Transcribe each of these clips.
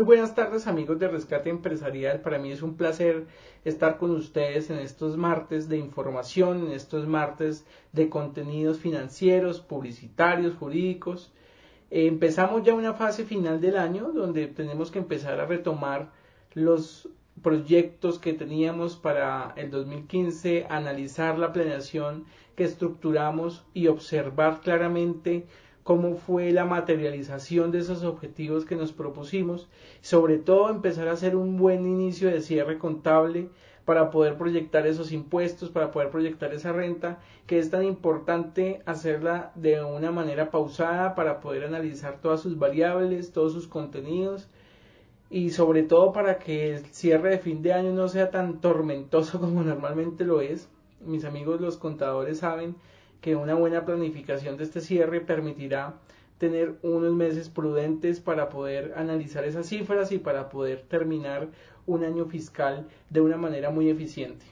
Muy buenas tardes amigos de Rescate Empresarial, para mí es un placer estar con ustedes en estos martes de información, en estos martes de contenidos financieros, publicitarios, jurídicos. Empezamos ya una fase final del año donde tenemos que empezar a retomar los proyectos que teníamos para el 2015, analizar la planeación que estructuramos y observar claramente cómo fue la materialización de esos objetivos que nos propusimos, sobre todo empezar a hacer un buen inicio de cierre contable para poder proyectar esos impuestos, para poder proyectar esa renta, que es tan importante hacerla de una manera pausada para poder analizar todas sus variables, todos sus contenidos y sobre todo para que el cierre de fin de año no sea tan tormentoso como normalmente lo es. Mis amigos los contadores saben que una buena planificación de este cierre permitirá tener unos meses prudentes para poder analizar esas cifras y para poder terminar un año fiscal de una manera muy eficiente.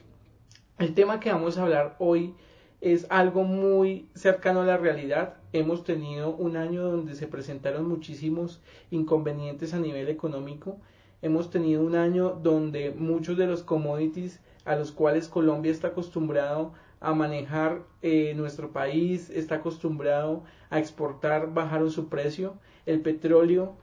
El tema que vamos a hablar hoy es algo muy cercano a la realidad. Hemos tenido un año donde se presentaron muchísimos inconvenientes a nivel económico. Hemos tenido un año donde muchos de los commodities a los cuales Colombia está acostumbrado a manejar, nuestro país está acostumbrado a exportar, bajaron su precio. El petróleo,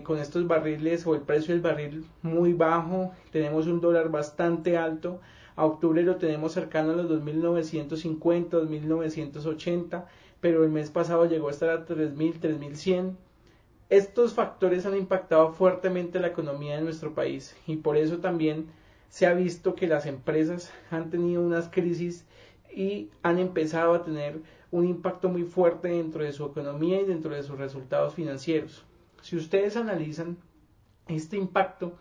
con estos barriles o el precio del barril muy bajo, tenemos un dólar bastante alto. A octubre lo tenemos cercano a los 2.950, 2.980, pero el mes pasado llegó a estar a 3.000, 3.100. Estos factores han impactado fuertemente la economía de nuestro país y por eso también se ha visto que las empresas han tenido unas crisis y han empezado a tener un impacto muy fuerte dentro de su economía y dentro de sus resultados financieros. Si ustedes analizan este impacto,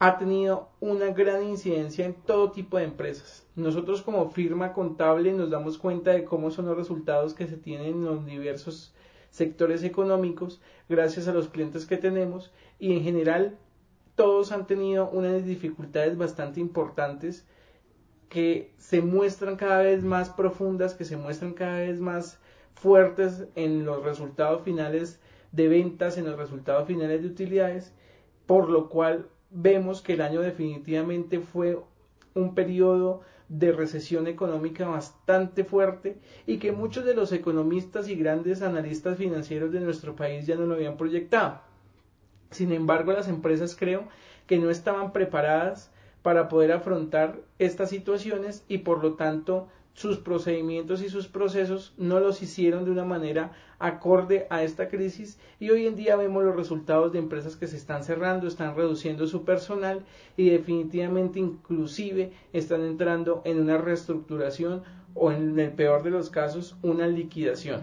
ha tenido una gran incidencia en todo tipo de empresas. Nosotros como firma contable nos damos cuenta de cómo son los resultados que se tienen en los diversos sectores económicos gracias a los clientes que tenemos y en general todos han tenido unas dificultades bastante importantes que se muestran cada vez más profundas, que se muestran cada vez más fuertes en los resultados finales de ventas, en los resultados finales de utilidades, por lo cual vemos que el año definitivamente fue un periodo de recesión económica bastante fuerte y que muchos de los economistas y grandes analistas financieros de nuestro país ya no lo habían proyectado. Sin embargo, las empresas creo que no estaban preparadas para poder afrontar estas situaciones y por lo tanto sus procedimientos y sus procesos no los hicieron de una manera acorde a esta crisis y hoy en día vemos los resultados de empresas que se están cerrando, están reduciendo su personal y definitivamente inclusive están entrando en una reestructuración o en el peor de los casos una liquidación.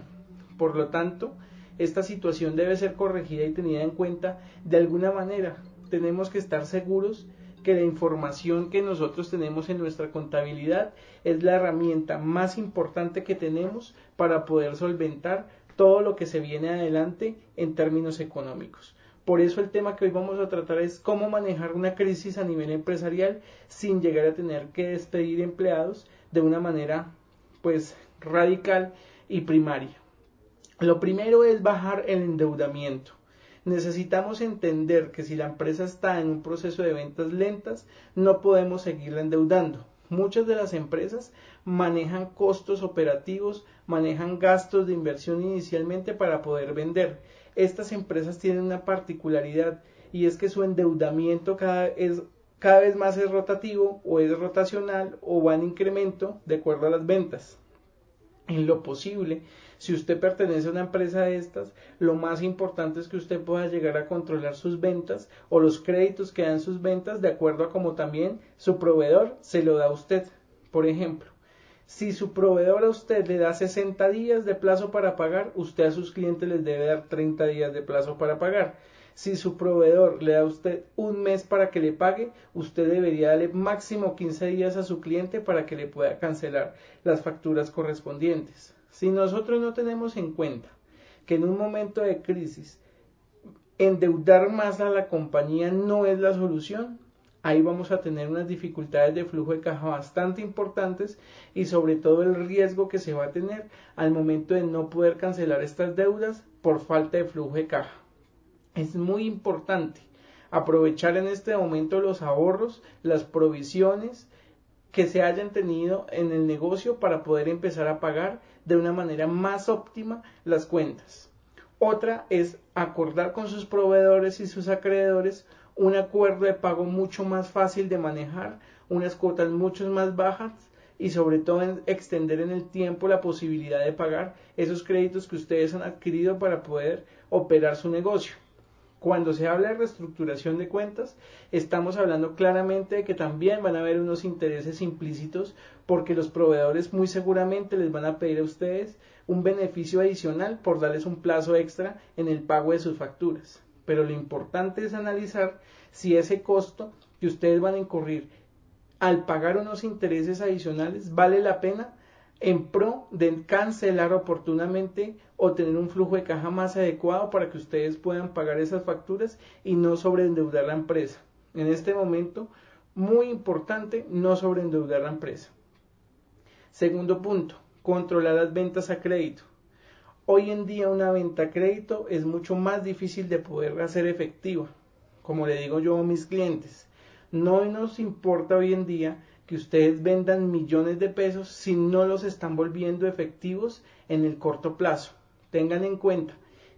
Por lo tanto, esta situación debe ser corregida y tenida en cuenta de alguna manera. Tenemos que estar seguros que la información que nosotros tenemos en nuestra contabilidad es la herramienta más importante que tenemos para poder solventar todo lo que se viene adelante en términos económicos. Por eso el tema que hoy vamos a tratar es cómo manejar una crisis a nivel empresarial sin llegar a tener que despedir empleados de una manera pues radical y primaria. Lo primero es bajar el endeudamiento. Necesitamos entender que si la empresa está en un proceso de ventas lentas, no podemos seguirla endeudando. Muchas de las empresas manejan costos operativos, manejan gastos de inversión inicialmente para poder vender. Estas empresas tienen una particularidad y es que su endeudamiento cada vez más es rotativo o es rotacional o va en incremento de acuerdo a las ventas. En lo posible, si usted pertenece a una empresa de estas, lo más importante es que usted pueda llegar a controlar sus ventas o los créditos que dan sus ventas de acuerdo a como también su proveedor se lo da a usted. Por ejemplo, si su proveedor a usted le da 60 días de plazo para pagar, usted a sus clientes les debe dar 30 días de plazo para pagar. Si su proveedor le da a usted un mes para que le pague, usted debería darle máximo 15 días a su cliente para que le pueda cancelar las facturas correspondientes. Si nosotros no tenemos en cuenta que en un momento de crisis endeudar más a la compañía no es la solución, ahí vamos a tener unas dificultades de flujo de caja bastante importantes y sobre todo el riesgo que se va a tener al momento de no poder cancelar estas deudas por falta de flujo de caja. Es muy importante Aprovechar en este momento los ahorros, las provisiones que se hayan tenido en el negocio para poder empezar a pagar de una manera más óptima las cuentas. Otra es acordar con sus proveedores y sus acreedores un acuerdo de pago mucho más fácil de manejar, unas cuotas mucho más bajas y sobre todo extender en el tiempo la posibilidad de pagar esos créditos que ustedes han adquirido para poder operar su negocio. Cuando se habla de reestructuración de cuentas, estamos hablando claramente de que también van a haber unos intereses implícitos porque los proveedores muy seguramente les van a pedir a ustedes un beneficio adicional por darles un plazo extra en el pago de sus facturas. Pero lo importante es analizar si ese costo que ustedes van a incurrir al pagar unos intereses adicionales vale la pena en pro de cancelar oportunamente o tener un flujo de caja más adecuado para que ustedes puedan pagar esas facturas y no sobreendeudar la empresa. En este momento, muy importante no sobreendeudar la empresa. Segundo punto, controlar las ventas a crédito. Hoy en día una venta a crédito es mucho más difícil de poder hacer efectiva. Como le digo yo a mis clientes, no nos importa hoy en día que ustedes vendan millones de pesos si no los están volviendo efectivos en el corto plazo. Tengan en cuenta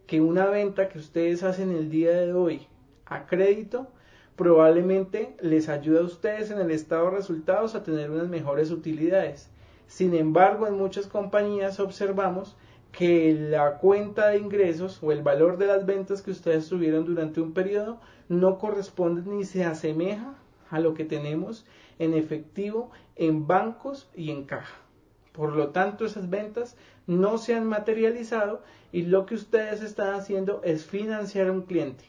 que una venta que ustedes hacen el día de hoy a crédito probablemente les ayuda a ustedes en el estado de resultados a tener unas mejores utilidades. Sin embargo, en muchas compañías observamos que la cuenta de ingresos o el valor de las ventas que ustedes tuvieron durante un periodo no corresponde ni se asemeja a lo que tenemos en efectivo en bancos y en caja. Por lo tanto, esas ventas no se han materializado y lo que ustedes están haciendo es financiar a un cliente.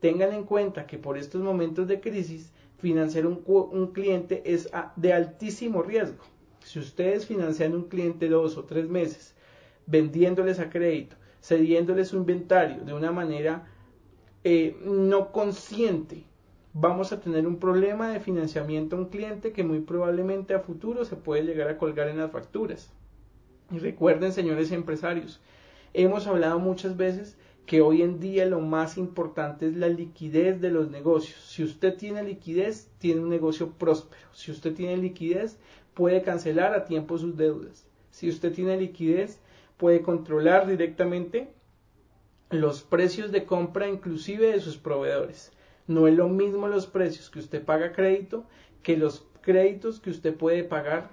Tengan en cuenta que por estos momentos de crisis, financiar un cliente es de altísimo riesgo. Si ustedes financian un cliente 2 o 3 meses, vendiéndoles a crédito, cediéndoles su inventario de una manera no consciente, vamos a tener un problema de financiamiento a un cliente que muy probablemente a futuro se puede llegar a colgar en las facturas. Y recuerden, señores empresarios, hemos hablado muchas veces que hoy en día lo más importante es la liquidez de los negocios. Si usted tiene liquidez, tiene un negocio próspero. Si usted tiene liquidez, puede cancelar a tiempo sus deudas. Si usted tiene liquidez, puede controlar directamente los precios de compra inclusive de sus proveedores. No es lo mismo los precios que usted paga a crédito que los créditos que usted puede pagar,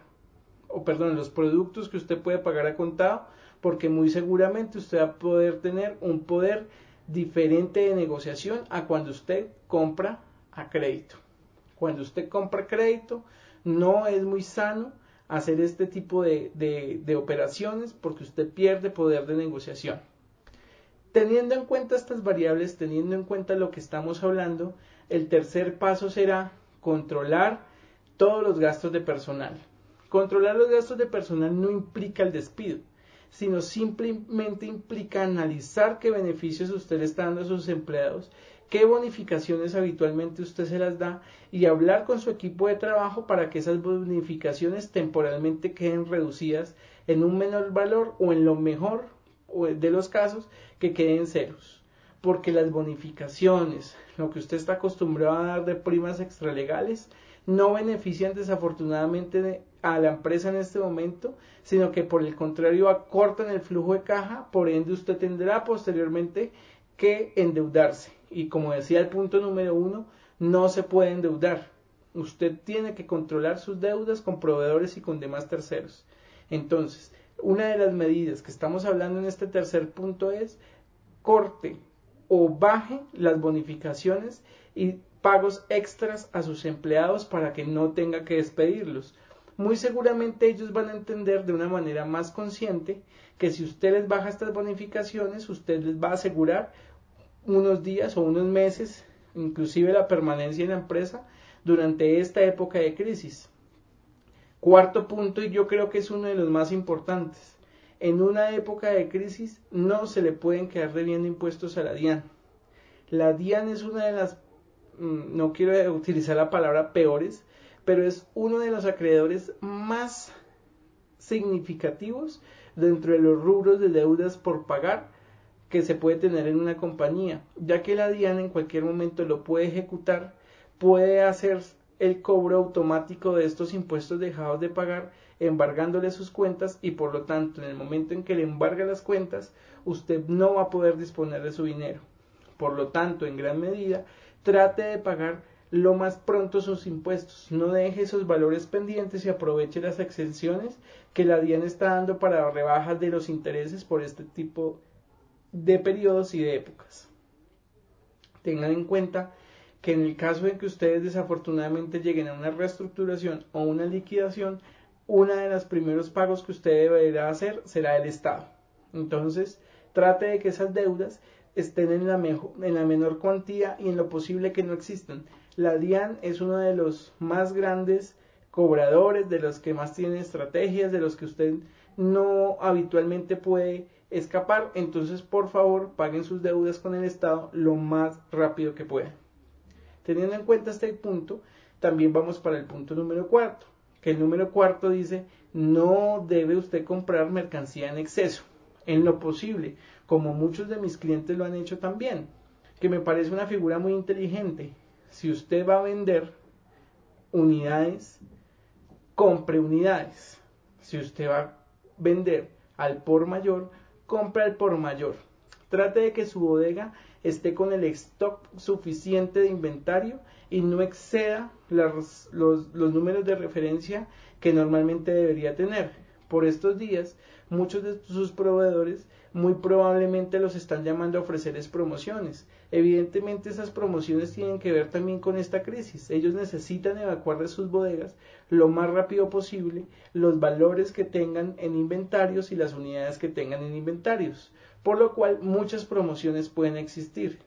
los productos que usted puede pagar a contado, porque muy seguramente usted va a poder tener un poder diferente de negociación a cuando usted compra a crédito. Cuando usted compra a crédito, no es muy sano hacer este tipo de operaciones porque usted pierde poder de negociación. Teniendo en cuenta estas variables, teniendo en cuenta lo que estamos hablando, el tercer paso será controlar todos los gastos de personal. Controlar los gastos de personal no implica el despido, sino simplemente implica analizar qué beneficios usted le está dando a sus empleados, qué bonificaciones habitualmente usted se las da y hablar con su equipo de trabajo para que esas bonificaciones temporalmente queden reducidas en un menor valor o en lo mejor de los casos que queden ceros, porque las bonificaciones, lo que usted está acostumbrado a dar de primas extralegales, no benefician desafortunadamente a la empresa en este momento, sino que por el contrario acortan el flujo de caja, por ende usted tendrá posteriormente que endeudarse, y como decía el punto número 1, no se puede endeudar. Usted tiene que controlar sus deudas con proveedores y con demás terceros. Entonces, una de las medidas que estamos hablando en este tercer punto es corte o baje las bonificaciones y pagos extras a sus empleados para que no tenga que despedirlos. Muy seguramente ellos van a entender de una manera más consciente que si usted les baja estas bonificaciones, usted les va a asegurar unos días o unos meses, inclusive la permanencia en la empresa durante esta época de crisis. Cuarto punto, y yo creo que es uno de los más importantes. En una época de crisis no se le pueden quedar debiendo impuestos a la DIAN. La DIAN es una de las, no quiero utilizar la palabra peores, pero es uno de los acreedores más significativos dentro de los rubros de deudas por pagar que se puede tener en una compañía, ya que la DIAN en cualquier momento lo puede ejecutar, puede hacer el cobro automático de estos impuestos dejados de pagar, embargándole sus cuentas, y por lo tanto en el momento en que le embarga las cuentas, usted no va a poder disponer de su dinero. Por lo tanto, en gran medida, trate de pagar lo más pronto sus impuestos, no deje esos valores pendientes y aproveche las exenciones que la DIAN está dando para rebajas de los intereses por este tipo de periodos y de épocas. Tengan en cuenta que en el caso de que ustedes desafortunadamente lleguen a una reestructuración o una liquidación, uno de los primeros pagos que usted deberá hacer será el Estado. Entonces, trate de que esas deudas estén en la menor cuantía y en lo posible que no existan. La DIAN es uno de los más grandes cobradores, de los que más tienen estrategias, de los que usted no habitualmente puede escapar. Entonces, por favor, paguen sus deudas con el Estado lo más rápido que puedan. Teniendo en cuenta este punto, también vamos para el punto número 4, que el número 4 dice: no debe usted comprar mercancía en exceso, en lo posible, como muchos de mis clientes lo han hecho también, que me parece una figura muy inteligente. Si usted va a vender unidades, compre unidades. Si usted va a vender al por mayor, compre al por mayor. Trate de que su bodega esté con el stock suficiente de inventario y no exceda los números de referencia que normalmente debería tener. Por estos días, muchos de sus proveedores muy probablemente los están llamando a ofrecerles promociones. Evidentemente esas promociones tienen que ver también con esta crisis. Ellos necesitan evacuar de sus bodegas lo más rápido posible los valores que tengan en inventarios y las unidades que tengan en inventarios, por lo cual muchas promociones pueden existir.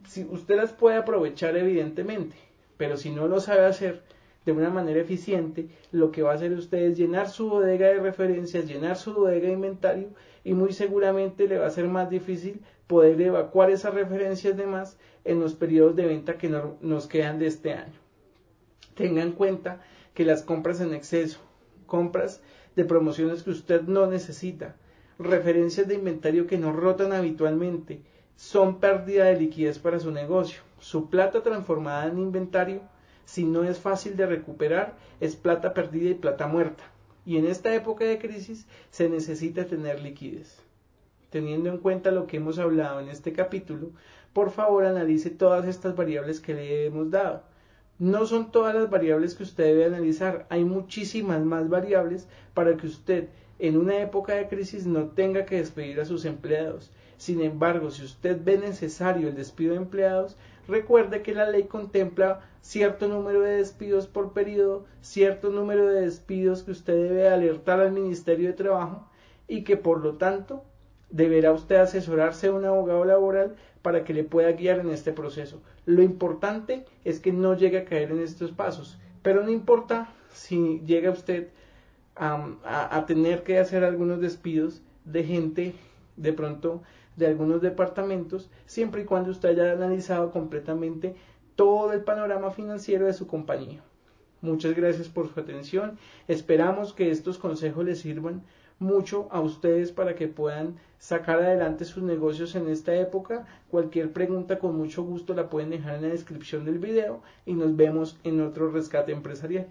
Si usted las puede aprovechar, evidentemente, pero si no lo sabe hacer de una manera eficiente, lo que va a hacer usted es llenar su bodega de referencias, llenar su bodega de inventario, y muy seguramente le va a ser más difícil poder evacuar esas referencias de más en los periodos de venta que nos quedan de este año. Tenga en cuenta que las compras en exceso, compras de promociones que usted no necesita, referencias de inventario que no rotan habitualmente, son pérdida de liquidez para su negocio. Su plata transformada en inventario, si no es fácil de recuperar, es plata perdida y plata muerta. Y en esta época de crisis se necesita tener liquidez. Teniendo en cuenta lo que hemos hablado en este capítulo, por favor analice todas estas variables que le hemos dado. No son todas las variables que usted debe analizar, hay muchísimas más variables para que usted en una época de crisis no tenga que despedir a sus empleados. Sin embargo, si usted ve necesario el despido de empleados, recuerde que la ley contempla cierto número de despidos por periodo, cierto número de despidos que usted debe alertar al Ministerio de Trabajo, y que por lo tanto deberá usted asesorarse de un abogado laboral para que le pueda guiar en este proceso. Lo importante es que no llegue a caer en estos pasos, pero no importa si llega usted a tener que hacer algunos despidos de gente de pronto de algunos departamentos, siempre y cuando usted haya analizado completamente todo el panorama financiero de su compañía. Muchas gracias por su atención. Esperamos que estos consejos les sirvan mucho a ustedes para que puedan sacar adelante sus negocios en esta época. Cualquier pregunta, con mucho gusto la pueden dejar en la descripción del video, y nos vemos en otro Rescate Empresarial.